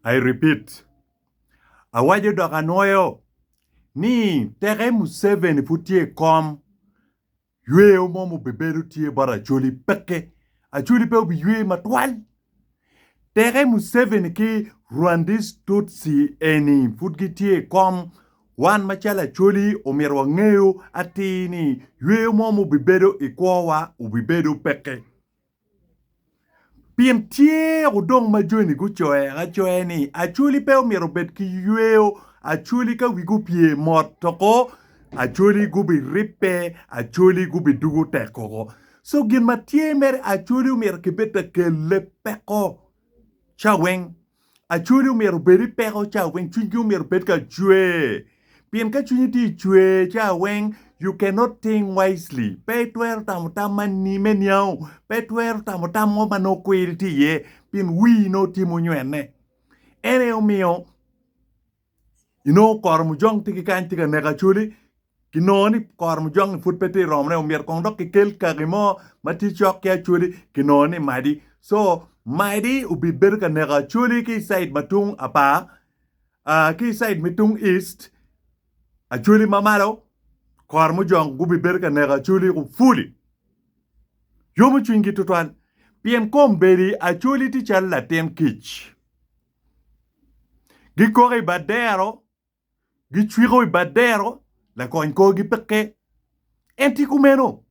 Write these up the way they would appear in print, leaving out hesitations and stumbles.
I repeat, awajo dok anwoyo ni teke Museveni putie kom yweyo momo bebedo tie bara Acholi peke. Acholi pe obi ywe matwal. Teke Museveni ki Rwandese Tutsi eni putgi tie kom wan machala Acholi omirwa ng'eyo atini yweyo momo bebedo ikwowa ubibedo peke. Piem tie udong majoni guchoe ni Acholi pe omiro bet ki yweyo Acholi ka wigu pie mot toko Acholi gubi ripe Acholi gubi dugu teko. So gin matie mer Acholi umiro kibeta ke lepeko chaweng Acholi umiro beri peko chaweng chungi umiro bet ka chwe. Pien ka chungi ti chwe chaweng you cannot think wisely. Pe tuer tamutama ni menyao. Pe tuer tamutama mano kwiriti ye. Pin we no timo nywene. Ene omio. Kormujong tiki kan tika nega chuli. Kinoni kormujong futpeti romne umir kongdok kikel kagimo mati chok ya chuli. Kinoni madi. So madi ubi berka nega chuli ki side matung apa. Ki side mitung east. Achuli mamalo. Kormujong gubi berka nega chuli ku fuli. Yomu chwingi tutwan. Pien komberi Acholi ti chal la ten kich. Gikore badero. Gichwiro badero. La koinko gipeke. Enti kumeno.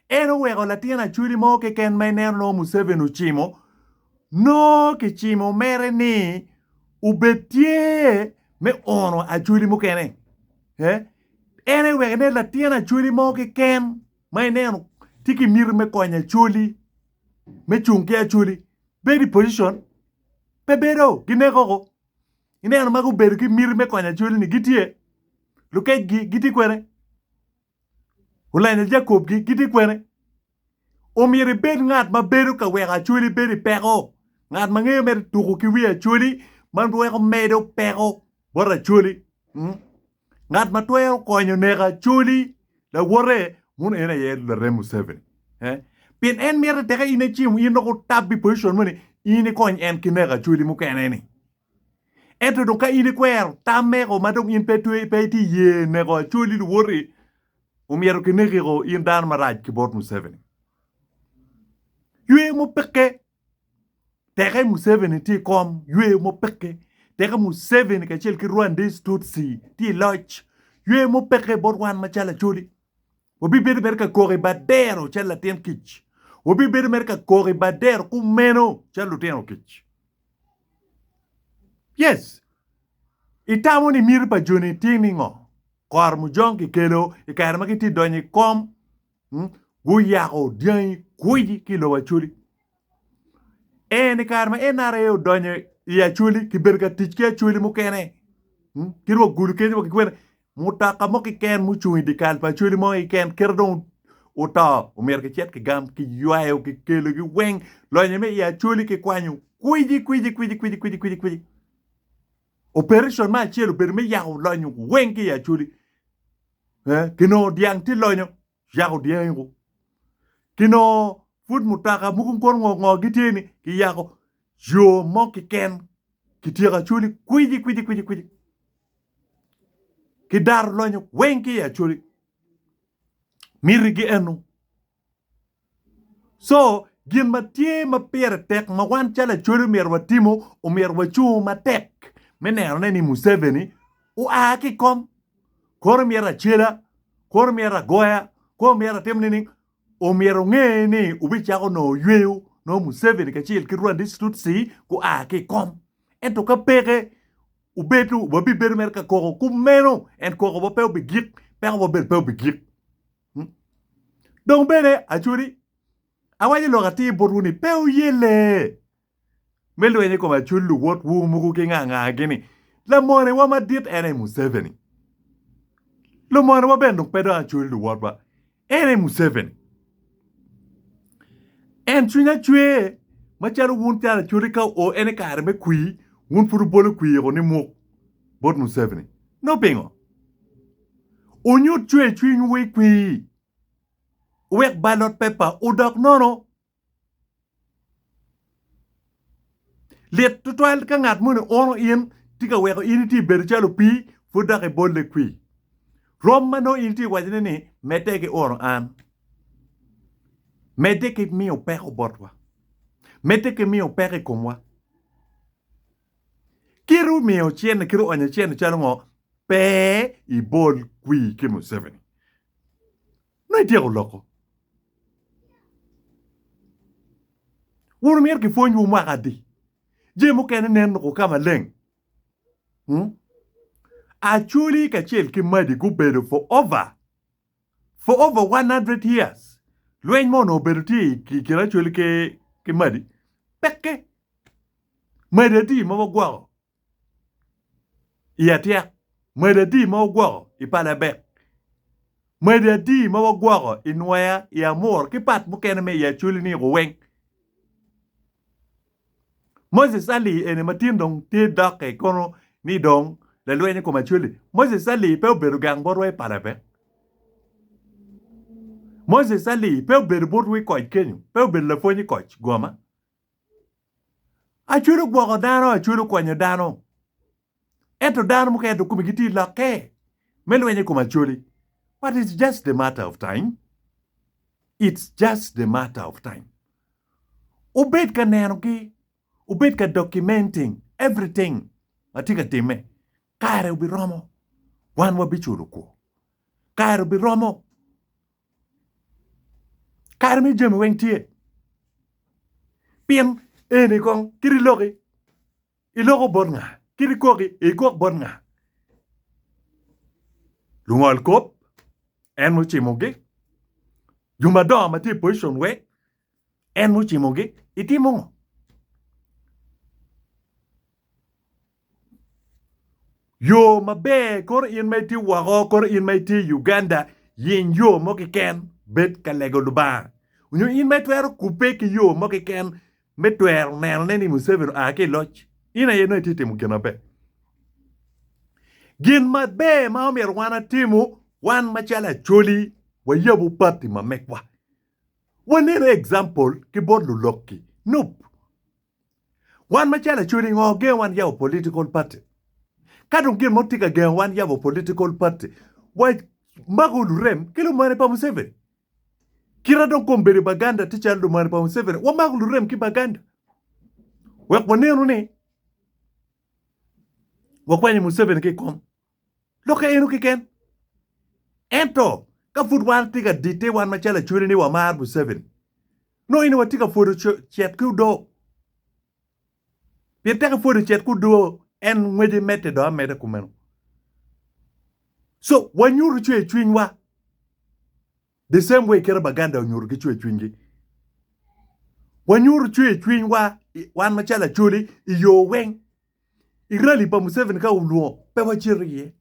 Eno wego la tien Acholi mo ke ken mainer no Museveni uchimo. No ke chimo mere ni. Ubetie me ono Acholi mo kene. Ene wego ne la tien Acholi mo ke ken mainer tiki mir me konya Acholi. Me chunke Acholi. Bedi position. Pebedo. Ginegogo. Ineno magu bedo ki mir me konya Acholi ni gitie. Luke giti kwene. Ulanya Jacob giti kwene. Omiri bed ngat ma bedo ka wega Acholi bedi peko. Ngat ma ngeye mere tuku kiwi Acholi. Man wego medo peko. Bora Acholi. Ngat ma tuweo konyo nega Acholi. La wore. Mun ena yed la remu 7. Pien en mere teka ine chim ino ko tabi position muni ine kony en kinega Acholi mu kene ni. Eto doka ine kwer tamego madong in peti ye nego Acholi wori umiero kinegego in dan maraj kibot Museveni. Yue mo peke teka Museveni ti kom yue mo peke teka Museveni kachel ki Rwandese Tutsi ti loch yue mo peke bot wan machala Acholi. Obi bedi merka kore badero chala ten kich. Obi bedi merka kore badero kumeno chalo ten kich. Yes. Itamu ni mir pa joni tingingo. Kormujong ki kelo ikarma ki ti donyi kom. Guyako diyan kuiji kilo Acholi. Ni karma enareo donyi Acholi ki berga tichke Acholi mukene. Kirwa gulu kenye wakikwene. Mutaka mo ki ken muchungi di kalpa Acholi mo ki ken kerdon uta umer ki chet ki gam ki yuayo ki kelo ki weng lonye me Acholi ki kwanyu kuiji. Operation ma chelo ber me yago lonyo weng ki Acholi. Kino diang ti lonyo yago diango. Kino food mutaka mukun kon ngo giteni ki yago jo mo ki ken ki tira Acholi kuiji. Ki dar lonyo weng ki Acholi. Mirigi enu. So gin matie ma pere tek ma wan chala Acholi merwa timo o merwa chu ma tek. Menero ni Museveni u aki kom koro miera chela koro miera goya koro miera temnini o miero ngeni ubichako no yweyo no Museveni kachil ki Rwandese Tutsi ku aki kom ento ka peke ubetu wabi beru merka koko kumeno en koko wapeo bigik peko wapeo bigik donc bene Acholi awaji logati boruni peo yele melo enye koma Acholi wot wu mugu ki nga gini la mone wa madit ene Museveni lo mone wa bendo pedo Acholi wot ba ene Museveni en chunya chwe machalo wun tala Acholi ka o ene kare me kui wun furu bolo kui ko ni muk bot Museveni no pingo onyo chwe chwinyu we kui wek ballot paper udok nono Let to toil ka ngat mun ono in tika weko initi berchalo pi fuda ke bolle kwi. Roma no inti wajene ni meteke ono an. Meteke mio peko botwa. Meteke mio peke komwa. Kiru mio chien kiru onye chien chalo ngo pe I bol kwi ki Museveni. No itiako loko. Wuru mier ki fonyu mwaka di. Jemu kene neno ko kama leng. Acholi kachel ki madi kubedo for over 100 years. Lwen mono bedo ti kira choli ki madi. Peke. Madi di mawa gwao. Iatia. Madi di mawa gwao. Ipala bek. Madi di mawa gwao. Inwaya ya mor. Kipat mukene me ya choli ni ruweng. Moses Ali ene matin dong ti doke kono ni dong la lwenye ko machuli. Moses Ali pe oberu gang borwe parape. Moses Ali pe oberu borwe koch kenyu. Pe oberu la fonyi koch goma. Achuru gwako dano, achuru kwanyo dano. Eto dano muka eto kumikiti lake. Me lwenye ko machuli. But it's just a matter of time. It's just a matter of time. Ubed ka neno ki. Ubed ka documenting everything. Matika time. Kaire ubi romo. Wan wabichuru ko. Kaire ubi romo. Kaire mi jemi weng tie. Pien ene kong kiri loki. Iloko bon nga. Kiri koki ikok bon nga. Lungol kop. En mo chimogi. Jumado mati position we. En mo chimogi. Iti mongo. Yo mabe kor in maiti wako kor in maiti Uganda yin yo moki ken bet kalego luba. Unyo in maitwero kupe ki yo moki ken metwero nel neni Museveni ake loch. Ina yeno ititi mukena be. Gin mabe maomi wana timu wan machala choli wa yabu party mamekwa. Wanero example ki bodlu loki. Nope. Wan machala choli ngoge wan yabu political party. Kadung gin motika gen wan yabo political party. Why magulu rem kilo mane pa Museveni. Kira don kombere baganda ticha ndo mane pa Museveni. Wa magulu rem ki baganda. Wek wanero ne. Wakwani Museveni ki kom. Loka enu ki ken. Ento. Ka football tika dite wan machala churi ni wa maar Museveni. No inu watika fodo chet kudo. Pietaka fodo chet kudo. En mwede mete do amede kumeno. So, wanyuru chwe chwinywa. The same way kera baganda wanyuru ki chwe chwingi. Wanyuru chwe chwinywa. Wan machala chuli. Iyo weng. Irali pa Museveni ka uluo. Pewa chiriye.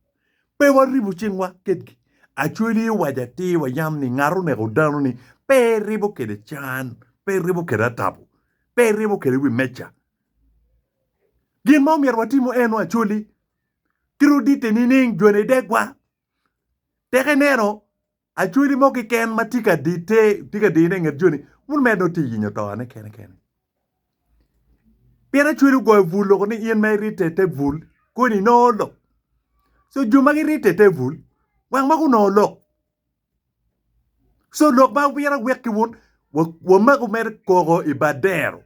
Pewa ribu chingwa. Ketki. Achuli wajati wayam ni ngaru ne godano ni. Pe ribu kede chan. Pe ribu kede tabu. Pe ribu kede wimecha. Gin mom yarwatimo eno Acholi. Kirudite nining jone degwa. Teke nero. Acholi moki ken matika dite. Tika dine nget joni. Mun medo ti yinyo to ane kene. Pira Acholi goe vul loko ni ien me rite te vul. Kuni no lo. So jumagi rite te vul. Wang maku no lo. So lok ma wira weki wun. Wamaku mere kogo ibadero.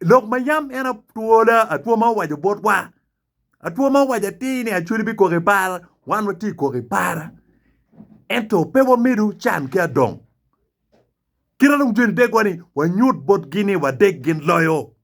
Lok mayam ena tuola atuo ma wajo botwa. Atuo ma wajo tini Acholi bi kore para. Wan wati kore para. Ento pewo midu chan kia dong. Kira nung juni degwani wanyut bot gini wa deg gin loyo.